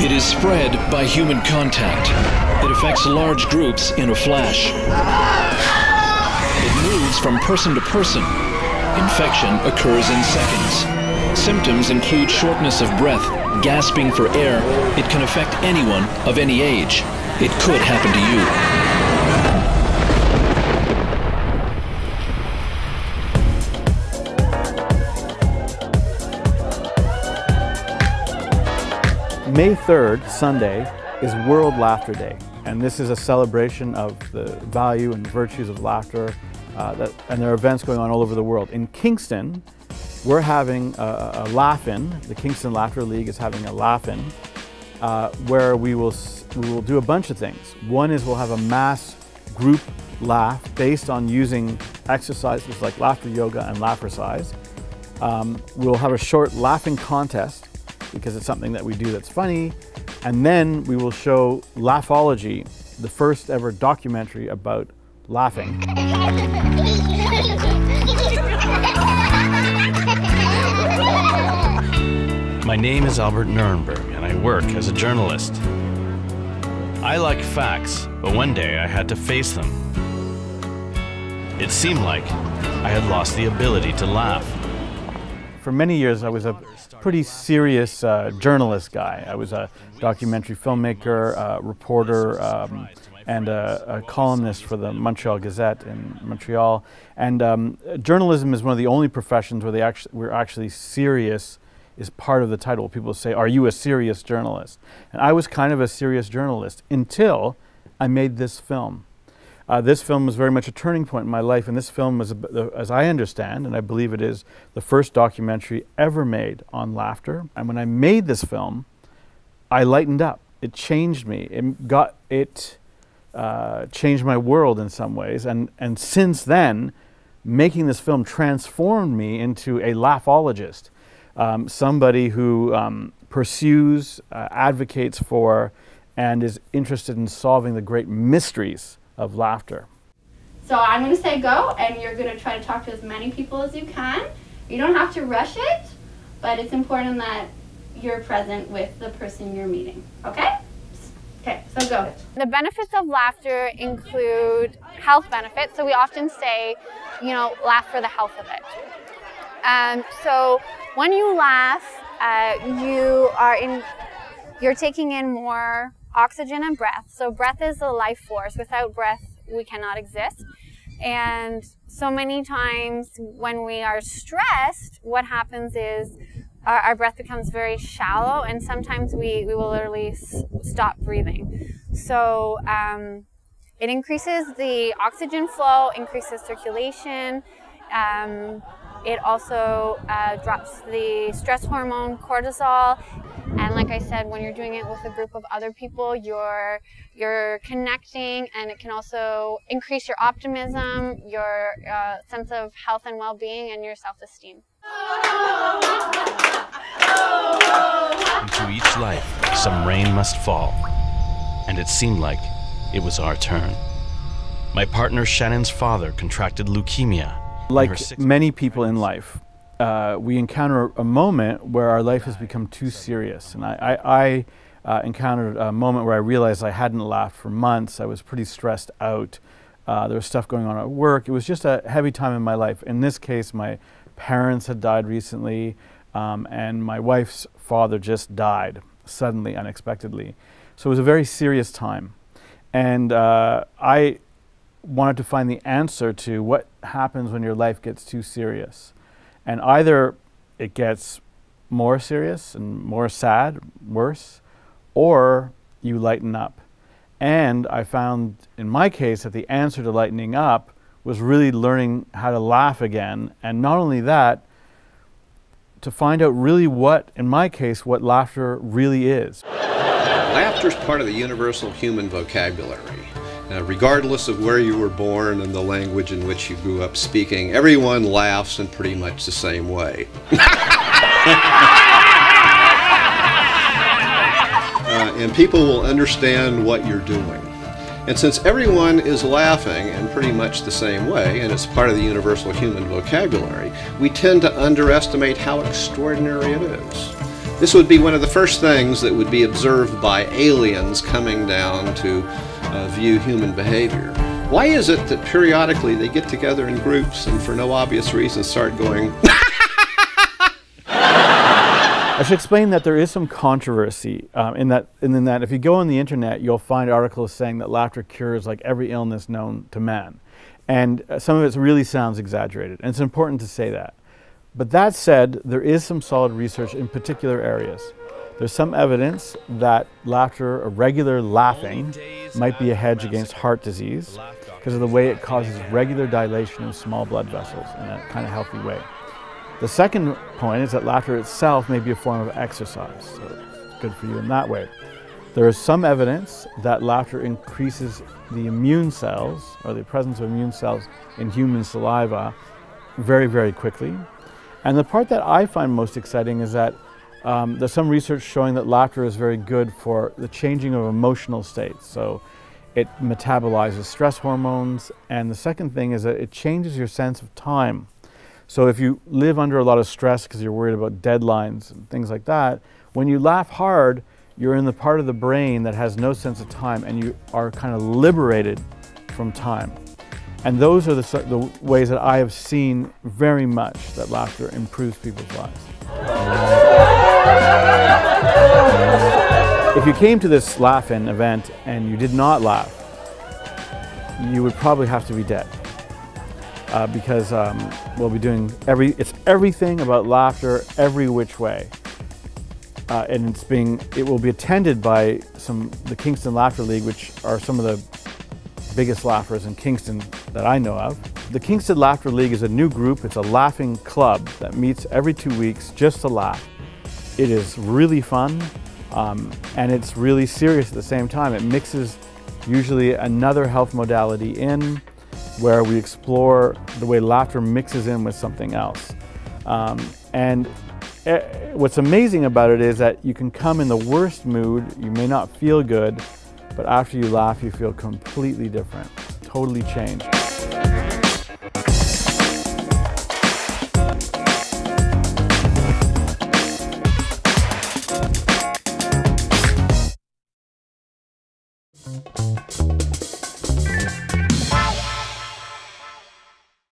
It is spread by human contact. It affects large groups in a flash. It moves from person to person. Infection occurs in seconds. Symptoms include shortness of breath, gasping for air. It can affect anyone of any age. It could happen to you. May 3rd, Sunday, is World Laughter Day, and this is a celebration of the value and virtues of laughter, and there are events going on all over the world. In Kingston, we're having a laugh-in. The Kingston Laughter League is having a laugh-in, where we will do a bunch of things. One is we'll have a mass group laugh based on using exercises like laughter yoga and laughercise. We'll have a short laughing contest, because it's something that we do that's funny. And then we will show Laughology, the first ever documentary about laughing. My name is Albert Nerenburg, and I work as a journalist. I like facts, but one day I had to face them. It seemed like I had lost the ability to laugh. For many years, I was a pretty serious journalist guy. I was a documentary filmmaker, reporter, and a columnist for the Montreal Gazette in Montreal. And journalism is one of the only professions where we're actually serious is part of the title. People say, "Are you a serious journalist?" And I was kind of a serious journalist until I made this film. This film was very much a turning point in my life, and this film was, as I understand, and I believe it is, the first documentary ever made on laughter. And when I made this film, I lightened up. It changed me. It changed my world in some ways. And since then, making this film transformed me into a laughologist, somebody who pursues, advocates for, and is interested in solving the great mysteries of laughter. So I'm going to say go, and you're going to try to talk to as many people as you can. You don't have to rush it, but it's important that you're present with the person you're meeting. Okay? Okay, so go. The benefits of laughter include health benefits. So we often say, you know, laugh for the health of it. So when you laugh, you're taking in more oxygen and breath. So breath is a life force. Without breath, we cannot exist. And so many times when we are stressed, what happens is our breath becomes very shallow, and sometimes we will literally stop breathing. So it increases the oxygen flow, increases circulation. It also drops the stress hormone cortisol. And like I said, when you're doing it with a group of other people, you're connecting, and it can also increase your optimism, your sense of health and well-being, and your self-esteem. Into each life, some rain must fall, and it seemed like it was our turn. My partner Shannon's father contracted leukemia. Like many people in life, we encounter a moment where our life has become too serious. And I encountered a moment where I realized I hadn't laughed for months. I was pretty stressed out. There was stuff going on at work. It was just a heavy time in my life. In this case, my parents had died recently, and my wife's father just died suddenly, unexpectedly. So it was a very serious time. And I wanted to find the answer to what happens when your life gets too serious. And either it gets more serious and more sad, worse, or you lighten up. And I found, in my case, that the answer to lightening up was really learning how to laugh again. And not only that, to find out really what, in my case, what laughter really is. Laughter is part of the universal human vocabulary. Regardless of where you were born and the language in which you grew up speaking, everyone laughs in pretty much the same way. And people will understand what you're doing. And since everyone is laughing in pretty much the same way, and it's part of the universal human vocabulary, we tend to underestimate how extraordinary it is. This would be one of the first things that would be observed by aliens coming down to view human behavior. Why is it that periodically they get together in groups and for no obvious reason start going I should explain that there is some controversy in that if you go on the internet, you'll find articles saying that laughter cures like every illness known to man. And some of it really sounds exaggerated, and it's important to say that. But that said, there is some solid research in particular areas. There's some evidence that laughter, or regular laughing, might be a hedge against heart disease because of the way it causes regular dilation of small blood vessels in a kind of healthy way. The second point is that laughter itself may be a form of exercise, so it's good for you in that way. There is some evidence that laughter increases the immune cells, or the presence of immune cells in human saliva very, very quickly. And the part that I find most exciting is that there's some research showing that laughter is very good for the changing of emotional states. So it metabolizes stress hormones, and the second thing is that it changes your sense of time. So if you live under a lot of stress because you're worried about deadlines and things like that, when you laugh hard, you're in the part of the brain that has no sense of time, and you are kind of liberated from time. And those are the ways that I have seen very much that laughter improves people's lives. If you came to this laugh-in event and you did not laugh, you would probably have to be dead. Because we'll be doing it's everything about laughter every which way. And it will be attended by the Kingston Laughter League, which are some of the biggest laughers in Kingston that I know of. The Kingston Laughter League is a new group. It's a laughing club that meets every 2 weeks just to laugh. It is really fun, and it's really serious at the same time. It mixes usually another health modality in, where we explore the way laughter mixes in with something else. And what's amazing about it is that you can come in the worst mood, you may not feel good, but after you laugh, you feel completely different, totally changed.